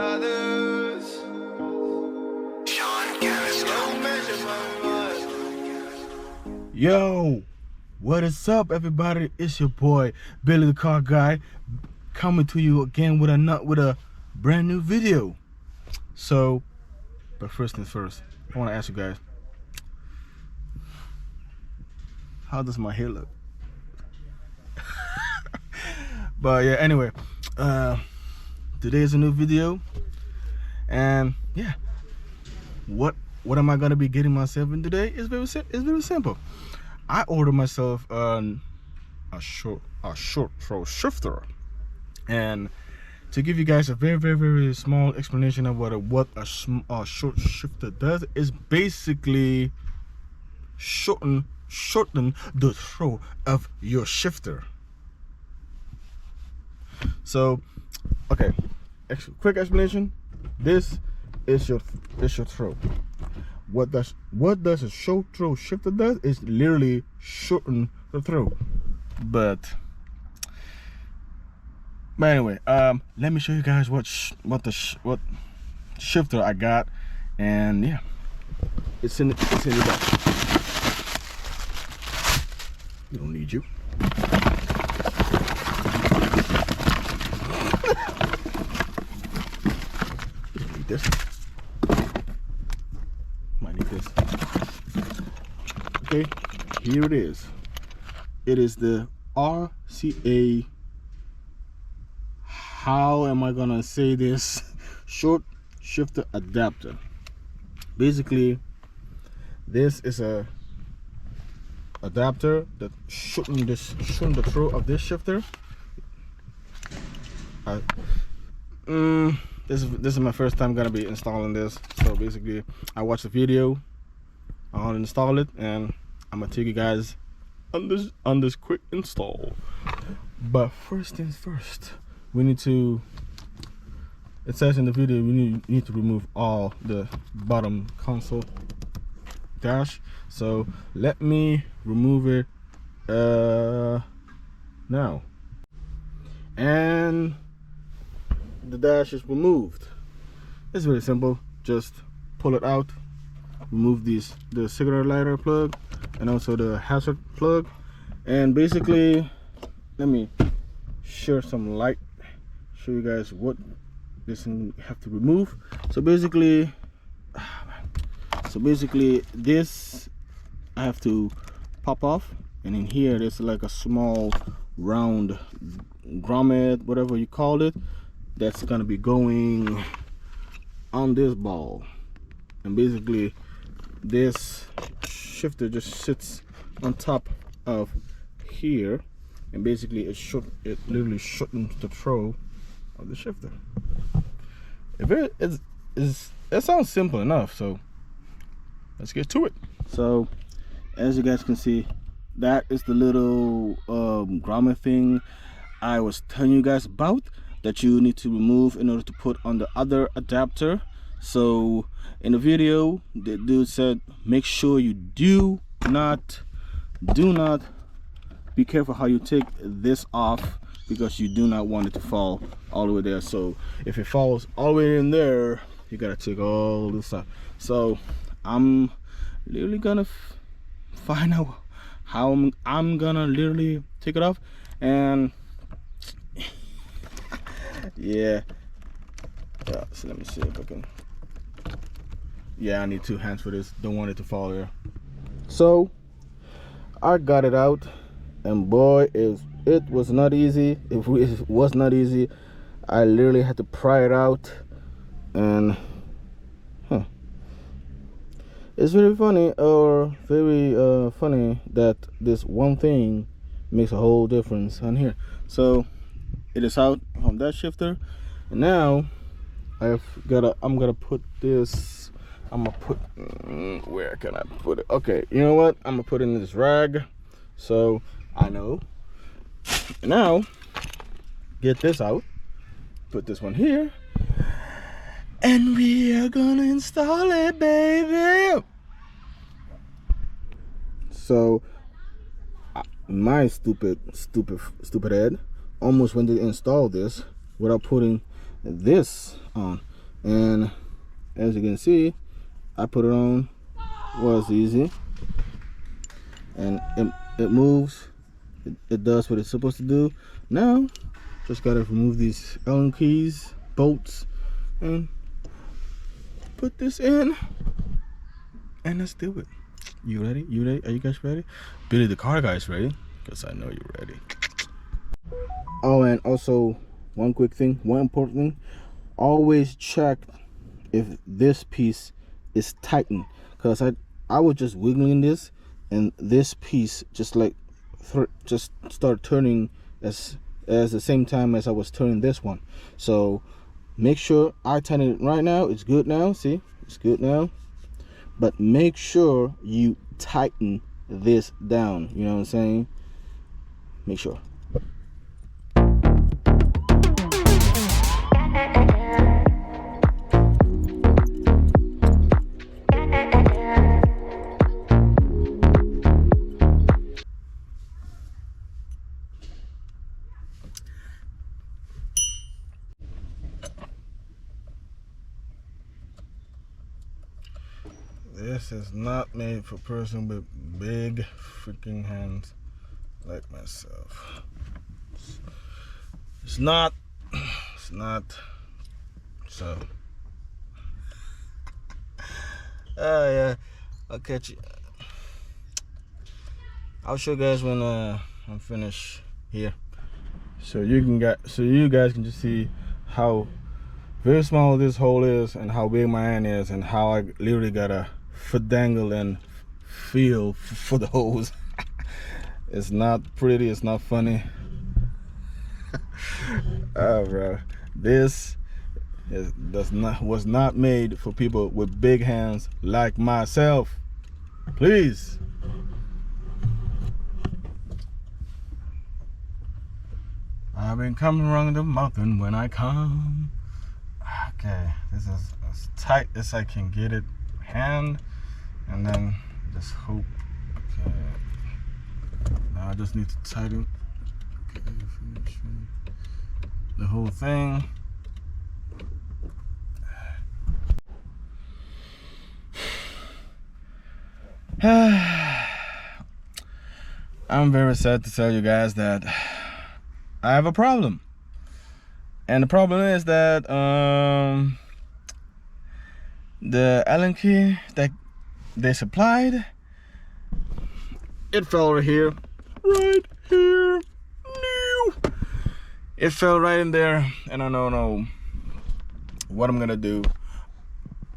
brothers. Yo, what is up, everybody? It's your boy Billy the Car Guy, coming to you again with a brand new video. So, but first things first, I want to ask you guys, how does my hair look? But yeah, anyway, today is a new video, and yeah, what am I gonna be getting myself in today? It's very simple. I ordered myself a short throw shifter, and to give you guys a very small explanation of what a short shifter does, is basically shorten the throw of your shifter. So, okay, quick explanation. This is your throw. What does a short throw shifter does is literally shorten the throw. But anyway, let me show you guys what shifter I got, and yeah, it's in the back. We don't need you. This might need this. Okay, here it is. It is the RCA, how am I gonna say this, short shifter adapter. Basically, this is a adapter that shorten the throw of this shifter. This is my first time gonna be installing this, so basically I watched the video, I'll install it, and I'm gonna take you guys on this quick install. But first things first, we need to, it says in the video, we need to remove all the bottom console dash. So let me remove it now. And the dash is removed. It's very simple. Just pull it out, remove the cigarette lighter plug and also the hazard plug, and basically let me share some light, show you guys what this thing have to remove. So basically this I have to pop off, and in here there's like a small round grommet, whatever you call it, that's gonna be going on this ball. And basically this shifter just sits on top of here, and basically it literally shortens the throw of the shifter. It sounds simple enough, so let's get to it. So as you guys can see, that is the little grommet thing I was telling you guys about, that you need to remove in order to put on the other adapter. So in the video, the dude said make sure you do not be careful how you take this off, because you do not want it to fall all the way there. So if it falls all the way in there, you gotta take all this off. So I'm literally gonna find out how I'm gonna literally take it off. And yeah, so let me see if I can. Yeah, I need two hands for this. Don't want it to fall there. So I got it out, and boy, it was not easy. It was not easy. I literally had to pry it out, and it's very funny, that this one thing makes a whole difference on here. So it is out from that shifter, and now I'm gonna put this. Where can I put it? Okay, you know what? I'm gonna put it in this rag, so I know. Now get this out, put this one here, and we are gonna install it, baby. So my stupid head almost went to install this without putting this on. and as you can see, I put it on, was easy, and it moves. It does what it's supposed to do. Now just gotta remove these Allen keys, bolts, and put this in, and let's do it. You ready? You ready? Are you guys ready? Billy the car guy's ready, because I know you're ready. Oh, and also one quick thing, one important thing, always check if this piece is tightened, because I was just wiggling this, and this piece just like just start turning as the same time as I was turning this one. So make sure I tighten it right now. It's good now. See, it's good now. But make sure you tighten this down. You know what I'm saying? Make sure. This is not made for a person with big freaking hands like myself. It's not. So, yeah, I'll catch you. I'll show you guys when I'm finished here, so you guys can just see how very small this hole is and how big my hand is, and how I literally gotta foot dangle and feel for the hose. It's not pretty, it's not funny. Oh, bro, this was not made for people with big hands like myself. Please. I've been coming around the mountain when I come. Okay, this is as tight as I can get it, hand, and then just hope. Okay, now I just need to tighten. Okay, finish the whole thing. I'm very sad to tell you guys that I have a problem. And the problem is that the Allen key that they supplied, it fell right here. It fell right in there, and I don't know what I'm gonna do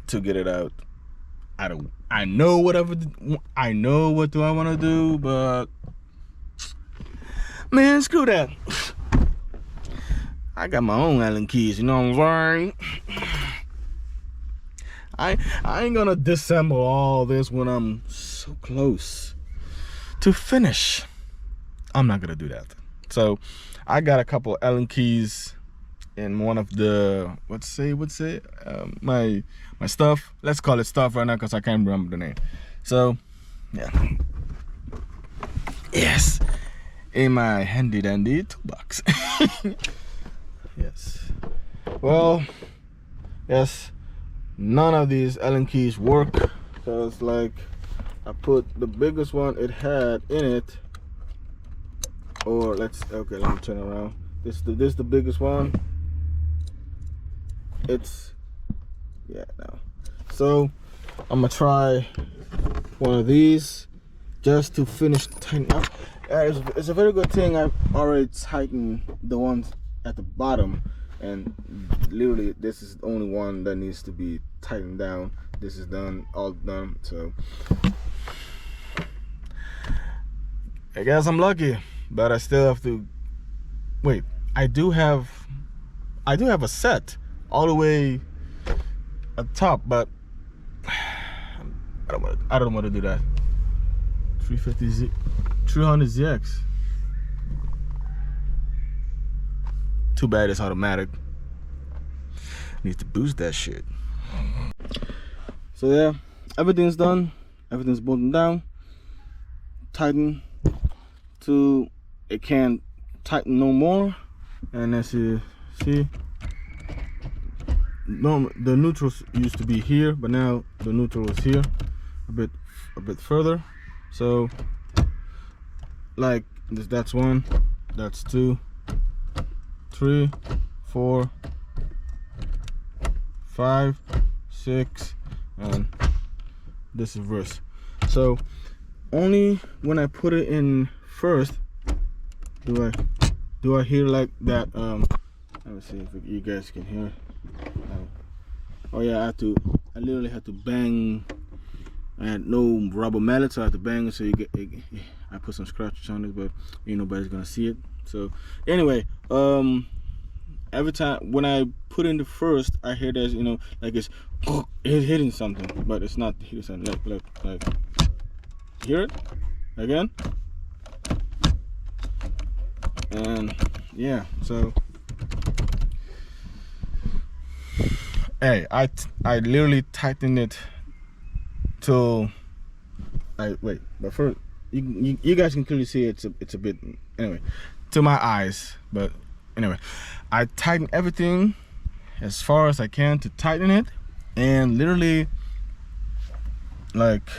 to get it out. I know what do I want to do, but man, screw that. I got my own Allen keys, you know what I'm saying? I ain't gonna disassemble all this when I'm so close to finish. I'm not gonna do that. So I got a couple Allen keys in one of the my stuff. Let's call it stuff right now, because I can't remember the name. So yeah, yes, in my handy dandy toolbox. Yes. Well, yes, none of these Allen keys work, because like I put the biggest one it had in it, or let me turn around. This is the biggest one. It's, yeah, no. So I'm gonna try one of these just to finish tightening up. It's a very good thing I've already tightened the ones at the bottom, and literally this is the only one that needs to be tightened down. This is done, all done. So I guess I'm lucky, but I still have to wait. I do have a set all the way up top, but I don't want to do that. 300ZX. Too bad it's automatic. Need to boost that shit. So yeah, everything's done. Everything's bolted down. Tighten to it can't tighten no more. And as you see, the neutrals used to be here, but now the neutral is here, a bit further. So like this, that's 1, that's 2, 3, 4, 5, 6, and this is reverse. So only when I put it in first do I hear like that. Let me see if you guys can hear it. Oh yeah, I literally had to bang. I had no rubber mallet, so I had to bang it. So you get I put some scratches on it, but ain't nobody's gonna see it. So anyway, every time when I put in the first, I hear that, you know, like it's hitting something, but it's not hitting something. Like hear it again, and yeah. So hey, I literally tightened it till but first you guys can clearly see it's a bit, anyway, to my eyes, but anyway, I tighten everything as far as I can to tighten it, and literally, like,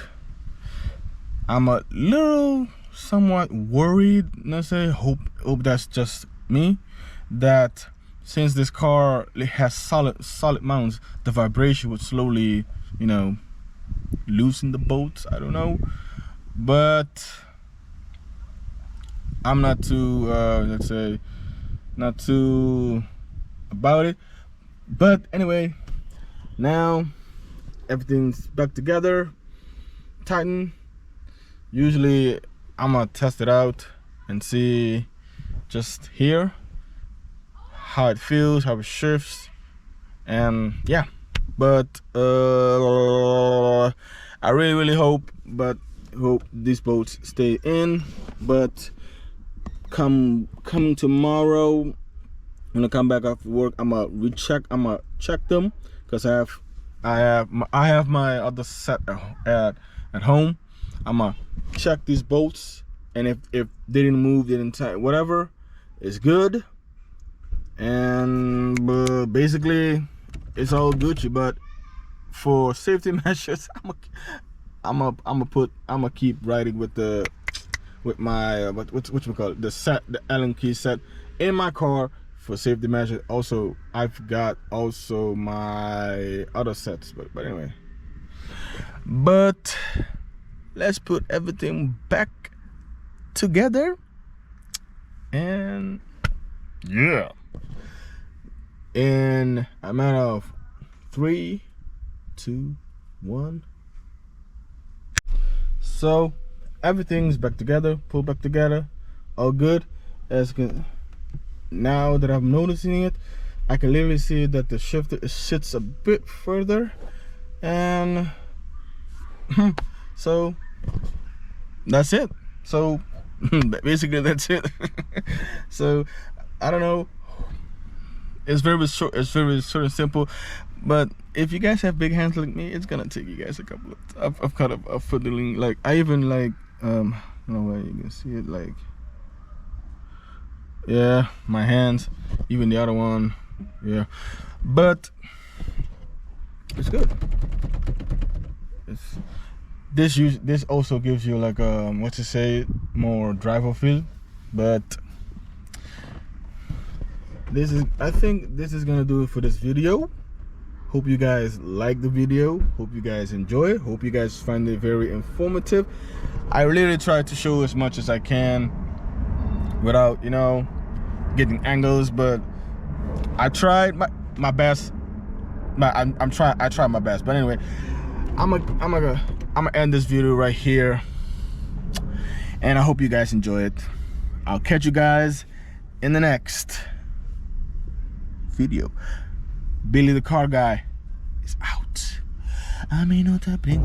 I'm a little somewhat worried, let's say, hope that's just me, that since this car has solid mounts, the vibration would slowly, you know, loosen the bolts. I don't know, but I'm not too let's say, not too about it. But anyway, now everything's back together, tighten. Usually I'm gonna test it out and see just here how it feels, how it shifts, and yeah. But I really hope these bolts stay in. But coming tomorrow, when I come back after work, I'm gonna check them, because I have my other set at home. I'm gonna check these bolts, and if they didn't move, they didn't tighten, whatever, it's good. And basically it's all Gucci. But for safety measures, I'm gonna keep riding with my what we call it, the Allen key set in my car for safety measures. Also, I've got also my other sets, but anyway. But let's put everything back together, and yeah, in a matter of 3, 2, 1. So everything's back together, pulled back together, all good. Now that I'm noticing it, I can literally see that the shifter sits a bit further, and so that's it. So basically that's it. So I don't know, it's very short and simple. But if you guys have big hands like me, it's gonna take you guys a couple of I've cut a fiddling, like I even like I don't know where you can see it, like, yeah, my hands, even the other one, yeah, but it's good. This also gives you like what to say, more driver feel. But I think this is gonna do it for this video. Hope you guys like the video, hope you guys enjoy it, hope you guys find it very informative. I really try to show as much as I can without, you know, getting angles, but I tried my best. I tried my best. But anyway, I'm gonna end this video right here, and I hope you guys enjoy it. I'll catch you guys in the next video. Billy the Car Guy is out. I may not have been.